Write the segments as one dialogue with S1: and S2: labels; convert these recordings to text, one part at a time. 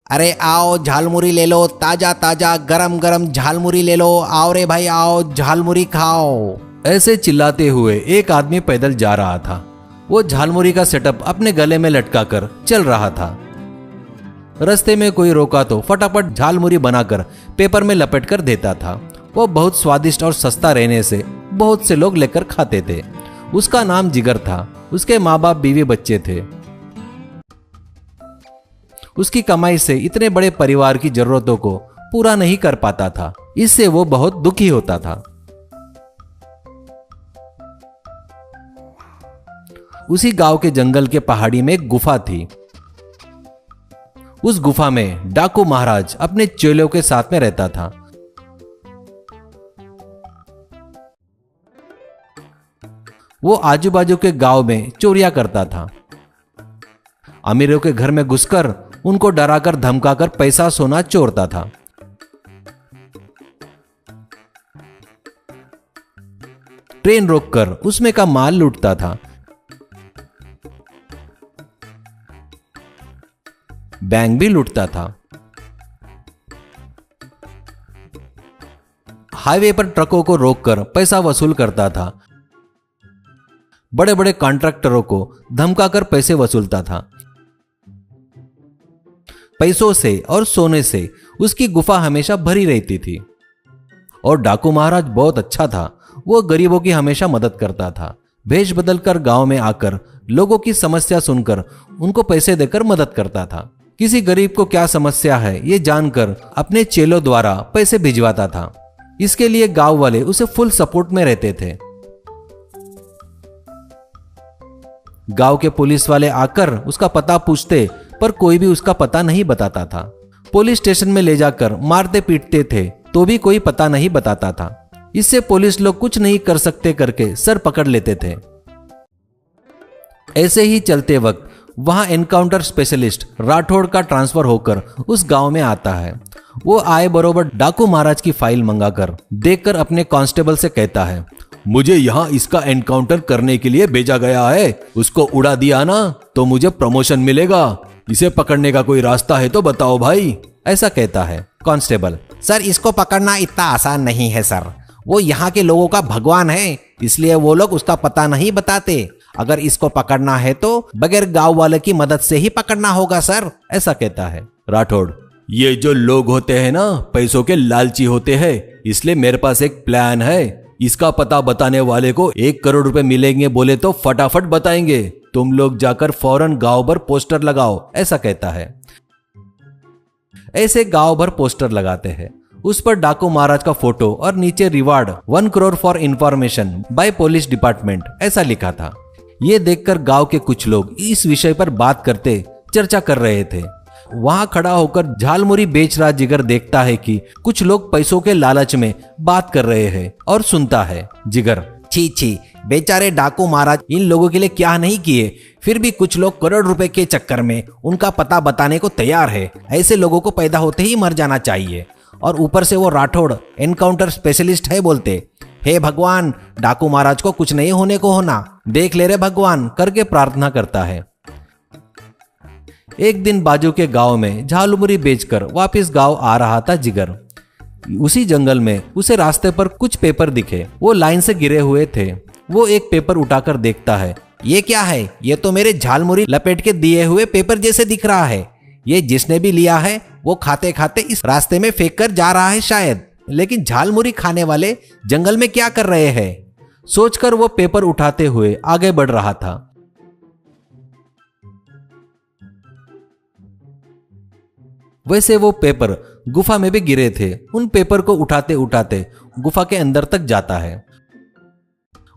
S1: अरे आओ झालमुरी ले लो, ताजा ताजा गरम गरम झालमुरी ले लो, आओ रे भाई आओ झालमुरी खाओ।
S2: ऐसे चिल्लाते हुए एक आदमी पैदल जा रहा था। वो झालमुरी का सेटअप अपने गले में लटका कर चल रहा था। रास्ते में कोई रोका तो फटाफट झालमुरी बनाकर पेपर में लपेट कर देता था। वो बहुत स्वादिष्ट और सस्ता रहने से बहुत से लोग लेकर खाते थे। उसका नाम जिगर था। उसके माँ बाप बीवी बच्चे थे। उसकी कमाई से इतने बड़े परिवार की जरूरतों को पूरा नहीं कर पाता था। इससे वो बहुत दुखी होता था। उसी गांव के जंगल के पहाड़ी में एक गुफा थी। उस गुफा में डाकू महाराज अपने चेलों के साथ में रहता था। वो आजू बाजू के गांव में चोरियां करता था। अमीरों के घर में घुसकर उनको डराकर धमकाकर पैसा सोना चोरता था। ट्रेन रोककर उसमें का माल लूटता था। बैंक भी लूटता था। हाईवे पर ट्रकों को रोककर पैसा वसूल करता था। बड़े बड़े कॉन्ट्रैक्टरों को धमकाकर पैसे वसूलता था। पैसों से और सोने से उसकी गुफा हमेशा भरी रहती थी। और डाकू महाराज बहुत अच्छा था। वो गरीबों की हमेशा मदद करता था। भेष बदलकर गांव में आकर लोगों की समस्या सुनकर उनको पैसे देकर मदद करता था। किसी गरीब को क्या समस्या है ये जानकर अपने चेलों द्वारा पैसे भिजवाता था। इसके लिए गांव वाले उसे फुल सपोर्ट में रहते थे। गांव के पुलिस वाले आकर उसका पता पूछते पर कोई भी उसका पता नहीं बताता था। पुलिस स्टेशन में ले जाकर मारते पीटते थे तो भी कोई पता नहीं बताता था। इससे पुलिस लोग कुछ नहीं कर सकते करके सर पकड़ लेते थे। ऐसे ही चलते वक्त वहां एनकाउंटर स्पेशलिस्ट राठौड़ का ट्रांसफर होकर उस गांव में आता है। वो आए बरोबर डाकू महाराज की फाइल मंगाकर देखकर अपने कांस्टेबल से कहता है, मुझे यहाँ इसका एनकाउंटर करने के लिए भेजा गया है। उसको उड़ा दिया ना तो मुझे प्रमोशन मिलेगा। इसे पकड़ने का कोई रास्ता है तो बताओ भाई। ऐसा कहता है कांस्टेबल।
S1: सर इसको पकड़ना इतना आसान नहीं है सर। वो यहाँ के लोगों का भगवान है, इसलिए वो लोग उसका पता नहीं बताते। अगर इसको पकड़ना है तो बगैर गांव वाले की मदद से ही पकड़ना होगा सर।
S2: ऐसा कहता है राठौड़। ये जो लोग होते हैं ना पैसों के लालची होते हैं, इसलिए मेरे पास एक प्लान है। इसका पता बताने वाले को 1 करोड़ रुपए मिलेंगे बोले तो फटाफट बताएंगे। तुम लोग जाकर फौरन गांव भर पोस्टर लगाओ। ऐसा कहता है। ऐसे गांव भर पोस्टर लगाते हैं। उस पर डाकू महाराज का फोटो और नीचे reward 1 crore for information bye police department ऐसा लिखा था। ये देखकर गांव के कुछ लोग इस विषय पर बात करते चर्चा कर रहे थे। वहां खड़ा होकर झालमुरी बेच रहा जिगर देखता है कि कुछ लोग पैसों के लालच में बात कर रहे हैं और सुनता है। जिगर,
S1: छी छी, बेचारे डाकू महाराज इन लोगों के लिए क्या नहीं किए, फिर भी कुछ लोग करोड़ रुपए के चक्कर में उनका पता बताने को तैयार है। ऐसे लोगों को पैदा होते ही मर जाना चाहिए। और ऊपर से वो राठौड़ एनकाउंटर स्पेशलिस्ट है बोलते। हे भगवान, डाकू महाराज को कुछ नहीं होने को होना, देख ले रे भगवान करके प्रार्थना करता है। एक दिन बाजू के गांव में झालमुरी बेचकर वापस गांव आ रहा था जिगर। उसी जंगल में उसे रास्ते पर कुछ पेपर दिखे। वो लाइन से गिरे हुए थे। वो एक पेपर उठाकर देखता है। ये क्या है? ये तो मेरे झालमुरी लपेट के दिए हुए पेपर जैसे दिख रहा है। ये जिसने भी लिया है वो खाते खाते इस रास्ते में फेंक कर जा रहा है शायद। लेकिन झालमुरी खाने वाले जंगल में क्या कर रहे हैं? सोचकर वो पेपर उठाते हुए आगे बढ़ रहा था। वैसे वो पेपर गुफा में भी गिरे थे। उन पेपर को उठाते उठाते गुफा के अंदर तक जाता है।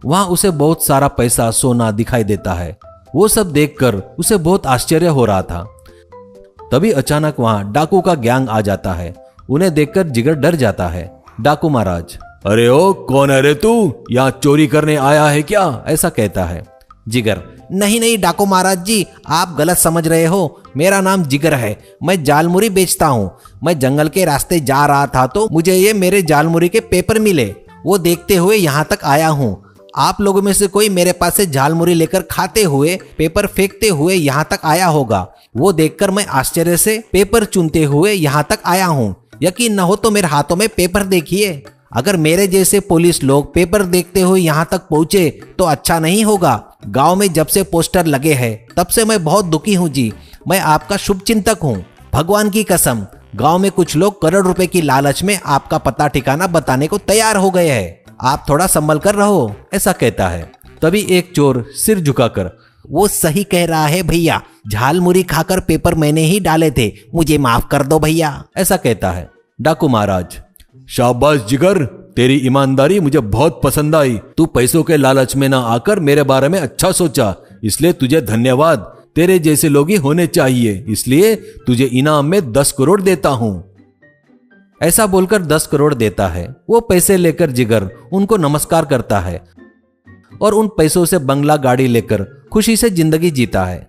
S1: वहां उसे बहुत सारा पैसा सोना दिखाई देता है। वो सब देखकर उसे बहुत आश्चर्य हो रहा था। तभी अचानक वहां डाकू का गैंग आ जाता है। उन्हें देखकर जिगर डर जाता है। डाकू महाराज,
S2: अरे ओ कौन है रे तू? यहाँ चोरी करने आया है क्या? ऐसा कहता है।
S1: जिगर, नहीं नहीं डाकू महाराज जी, आप गलत समझ रहे हो। मेरा नाम जिगर है। मैं झालमुरी बेचता हूँ। मैं जंगल के रास्ते जा रहा था तो मुझे ये मेरे झालमुरी के पेपर मिले। वो देखते हुए यहाँ तक आया हूँ। आप लोगों में से कोई मेरे पास से झालमुरी लेकर खाते हुए, पेपर फेंकते हुए यहाँ तक आया होगा। वो देखकर मैं आश्चर्य से पेपर चुनते हुए यहाँ तक आया हूँ। यकीन न हो तो मेरे हाथों में पेपर देखिए। अगर मेरे जैसे पुलिस लोग पेपर देखते हुए यहाँ तक पहुँचे तो अच्छा नहीं होगा। गांव में जब से पोस्टर लगे हैं तब से मैं बहुत दुखी हूँ जी। मैं आपका शुभ चिंतक हूँ। भगवान की कसम, गांव में कुछ लोग करोड़ रुपए की लालच में आपका पता ठिकाना बताने को तैयार हो गए हैं। आप थोड़ा संभल कर रहो, ऐसा कहता है। तभी एक चोर सिर झुकाकर, वो सही कह रहा है भैया, झालमुरी खाकर पेपर मैंने ही डाले थे, मुझे माफ कर दो भैया, ऐसा कहता है। डाकू महाराज,
S2: शाबाश जिगर, तेरी ईमानदारी मुझे बहुत पसंद आई। तू पैसों के लालच में ना आकर मेरे बारे में अच्छा सोचा, इसलिए तुझे धन्यवाद। तेरे जैसे लोग ही होने चाहिए, इसलिए तुझे इनाम में 10 करोड़ देता हूं।
S1: ऐसा बोलकर 10 करोड़ देता है। वो पैसे लेकर जिगर उनको नमस्कार करता है और उन पैसों से बंगला गाड़ी लेकर खुशी से जिंदगी जीता है।